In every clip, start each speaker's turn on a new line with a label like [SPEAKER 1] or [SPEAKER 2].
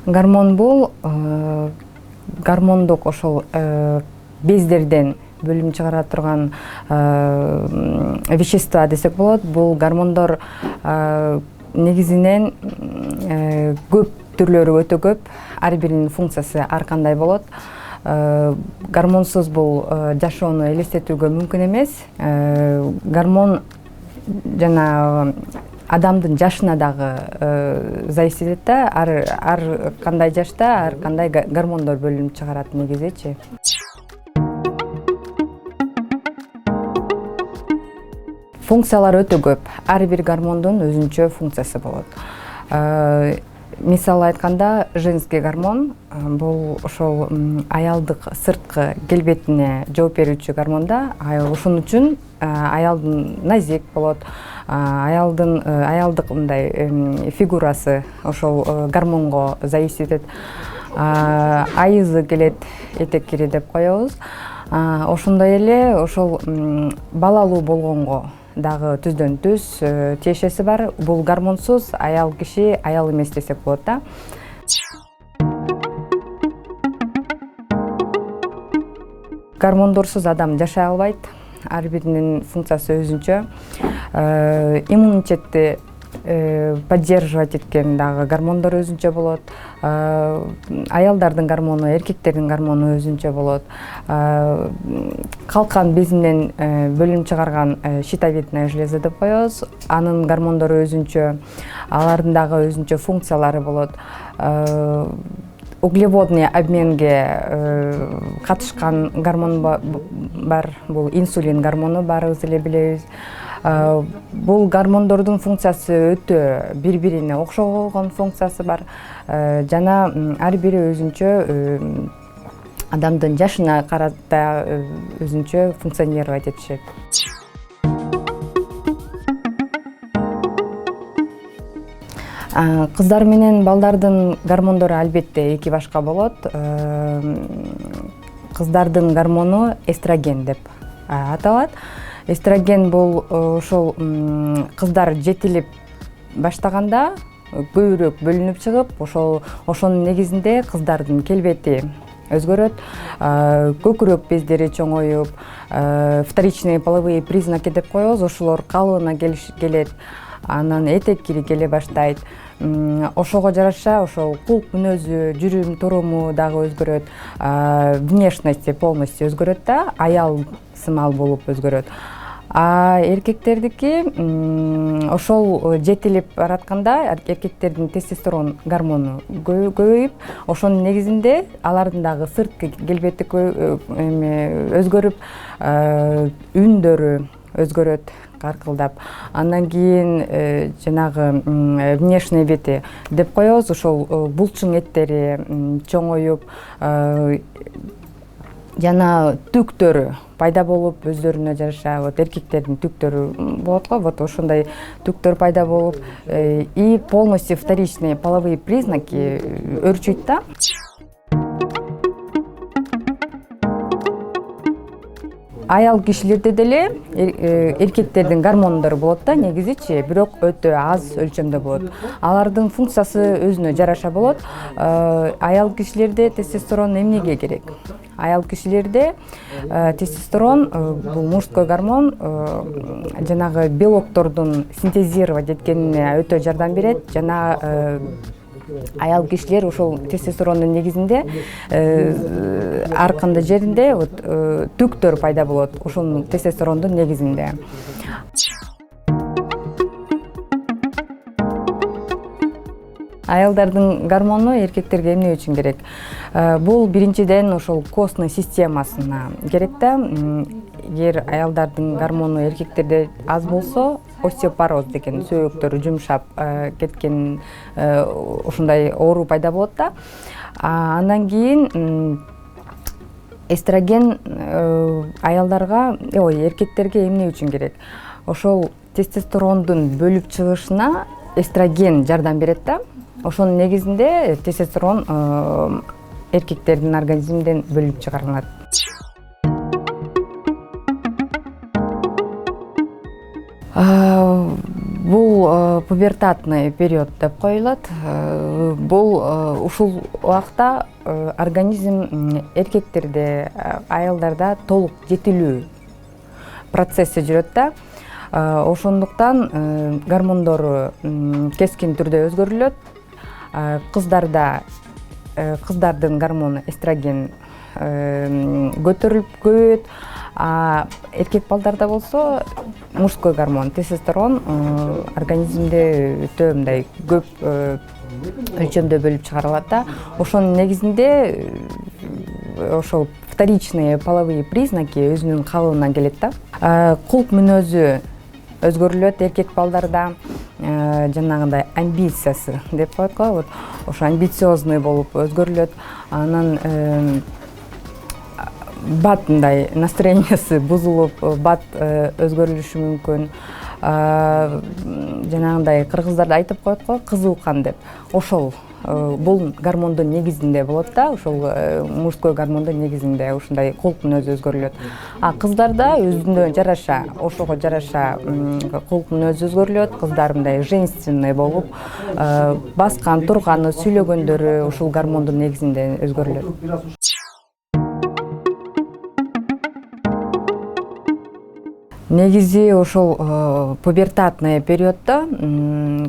[SPEAKER 1] Гормон бул гормондук ошол бездерден бөлүм чыгара турган вещество десек болот. Бул гормондор негизинен көп түрлөрү өтө көп. Ар биринин функциясы ар кандай болот. Гормонсуз бул жашоону элестетүүгө мүмкүн эмес. Гормон жана адамдын жашына дагы зависит этет да. Ар кандай жашта ар кандай гормондор бөлүнүп чыгарат негизичи. Функциялар өтө көп. Ар бир гормондун өзүнчө функциясы болот. Мисалы айтканда, женский гормон бул ошол аялдык сырткы келбетине жооп берүүчү гормон да. Ошон үчүн аялдын назик болот. Аялдык мындай фигурасы ошол гормонго зависит этет. Айызы келет, этек кири деп коебуз. Ошондой эле ошол балалуу болгонго дагы түздөн түз тиешеси бар. Бул гормонсуз аял киши аял эмес десек болот да. Гормондорсуз адам жашай албайт. Ар биринин функциясы өзүнчө. Иммунитетти поддерживать эткен дагы гормондор өзүнчө болот. Аялдардын гормону, эркектердин гормону өзүнчө болот. Калкан безинен бөлүнүп чыгарган щитовидная железа деп коебуз. Анын гормондору өзүнчө, алардын дагы өзүнчө функциялары болот. Углеводный обменге катышкан гормон бар. Бул инсулин гормону баарыбыз эле билебиз. Бул гормондордун функциясы өтө бири-бирине окшогон функциясы бар. Жана ар бири өзүнчө адамдын жашына карата өзүнчө функционировать этишет. Кыздар менен балдардын гормондору албетте эки башка болот. Кыздардын гормону эстроген деп аталат. Эстроген бул ошол кыздар жетилип баштаганда көбүрөөк бөлүнүп чыгып, ошонун негизинде кыздардын келбети өзгөрөт, көкүрөк бездери чоңоюп, вторичные половые признаки деп коебуз, ошолор калыбына келет, анан этек кири келе баштайт. Ошого жараша ошол кулк мүнөзү, жүрүм туруму дагы өзгөрөт, внешности полностью өзгөрөт да, аял сымал болуп өзгөрөт. Эркектердики ошол жетилип баратканда эркектердин тестостерон гормону көбөйүп, ошонун негизинде алардын дагы сырткы келбети өзгөрүп, үндөрү өзгөрөт каркылдап. Андан кийин жанагы внешний бети деп коебуз, ошол булчуң эттери чоңоюп, жана түктөрү пайда болуп, өздөрүнө жараша, эркектердин түктөрү болот го, ошондой түктөр пайда болуп, и полностью вторичные половые признаки өрчүйт да. Аял кишилерде деле эркектердин гормондору болот да, негизичи, бирок өтө аз өлчөмдө болот. Алардын функциясы өзүнө жараша болот. Аял кишилерде тестостерон эмнеге керек? Аял кишилерде тестостерон бул мужской гормон, жанагы белоктордун синтезировать эткенине өтө жардам берет. Жана аял кишилер ошол тестостерондун негизинде ар кандай жеринде түктөр пайда болот, ошол тестостерондун негизинде. Аялдардын гормону эркектерге эмне үчүн керек? Бул биринчиден ошол костный системасына керек да. Эгер аялдардын гормону эркектерде аз болсо, остеопороз деген сөөктөрү жумшап кеткен ошондой оору пайда болот да. Андан кийин эстроген эркектерге эмне үчүн керек? Ошол тестостерондун бөлүп чыгышына эстроген жардам берет да. Ошонун негизинде тестостерон эркектердин организминден бөлүнүп чыгарылат. Бул пубертатный период деп коюлат. Бул ушул убакта организм эркектерде, аялдарда толук жетилүү процесси жүрөт да. Ошондуктан гормондору кескин түрдө өзгөрүлөт. Кыздардын гормону эстроген көтөрүлүп көбөйөт. Эркек балдарда болсо мужской гормон тестостерон организмде өтө мындай көп өлчөмдө бөлүп чыгарылат да. Ошонун негизинде ошол вторичные половые признаки өзүнүн калыбына келет да. Кулк мүнөзү өзгөрүлөт эркек балдарда. Жанагындай амбициясы деп коет го. Вот ошо амбициозный болуп өзгөрүлөт. Анан бат мындай настроениясы бузулуп, бат өзгөрүлүшү мүмкүн. Жанагындай кыргыздарда айтып коет го, кызыл кан деп. Ошол бул гормондун негизинде болот да, ошол мужской гормондун негизинде ушундай кулк мүнөзү өзгөрүлөт. Кыздарда өзүнө жараша, ошого жараша кулк мүнөзү өзгөрүлөт. Кыздар мындай женственный болуп, баскан, турганы, сүйлөгөндөрү ушул гормондун негизинде өзгөрүлөт. Негизи ошол пубертатный периоддо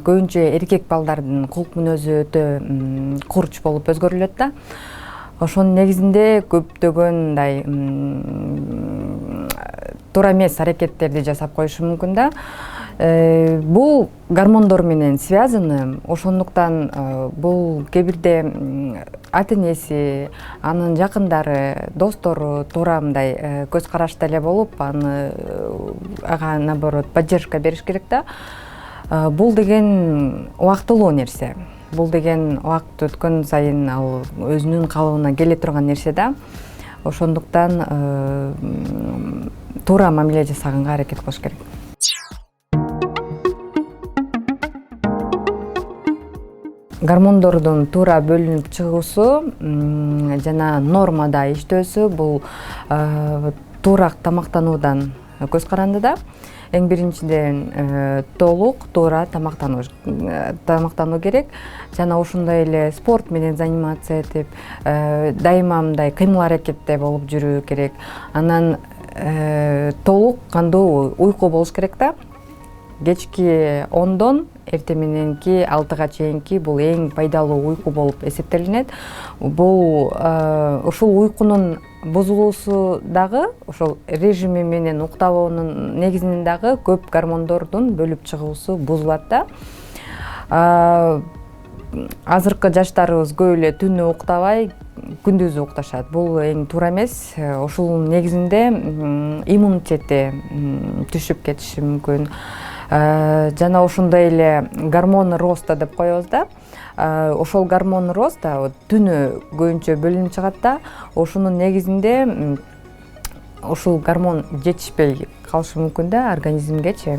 [SPEAKER 1] көбүнчө эркек балдардын кулк мүнөзү өтө курч болуп өзгөрүлөт да. Ошонун негизинде көптөгөн мындай туура эмес аракеттерди жасап коюшу мүмкүн да. Бул гормондор менен связаны, ошондуктан бул кээ бирде ата-энеси, анын жакындары, достору туура мындай көз карашта эле болуп, ага наоборот поддержка бериш керек да. Бул деген убактылуу нерсе. Бул деген убакыт өткөн сайын ал өзүнүн калыбына келе турган нерсе да. Ошондуктан туура мамиле жасаганга аракет кылыш керек. Гормондордун туура бөлүнүп чыгуусу жана нормада иштөөсү бул туура тамактануудан көз каранды да. Эң биринчиден толук туура тамактануу керек. Жана ошондой эле спорт менен заниматься этип, дайыма мындай кыймыл аракетте болуп жүрүү керек. Анан толук кандуу уйку болуш керек да. Кечки 10дон эртең мененки 6га чейинки бул эң пайдалуу уйку болуп эсептелинет. Бул ушул уйкунун бузулуусу дагы, ошол режими менен уктабоонун негизинен дагы көп гормондордун бөлүп чыгуусу бузулат да. Азыркы жаштарыбыз көп эле түнү уктабай, күндүзү укташат. Бул эң туура эмес. Ошол негизинде иммунитети түшүп кетиши мүмкүн. Жана ошондой эле гормон роста деп коебуз да. Ошол гормон роста түнү көбүнчө бөлүнүп чыгат да. Ошонун негизинде ушул гормон жетишпей калышы мүмкүн да организмгечи.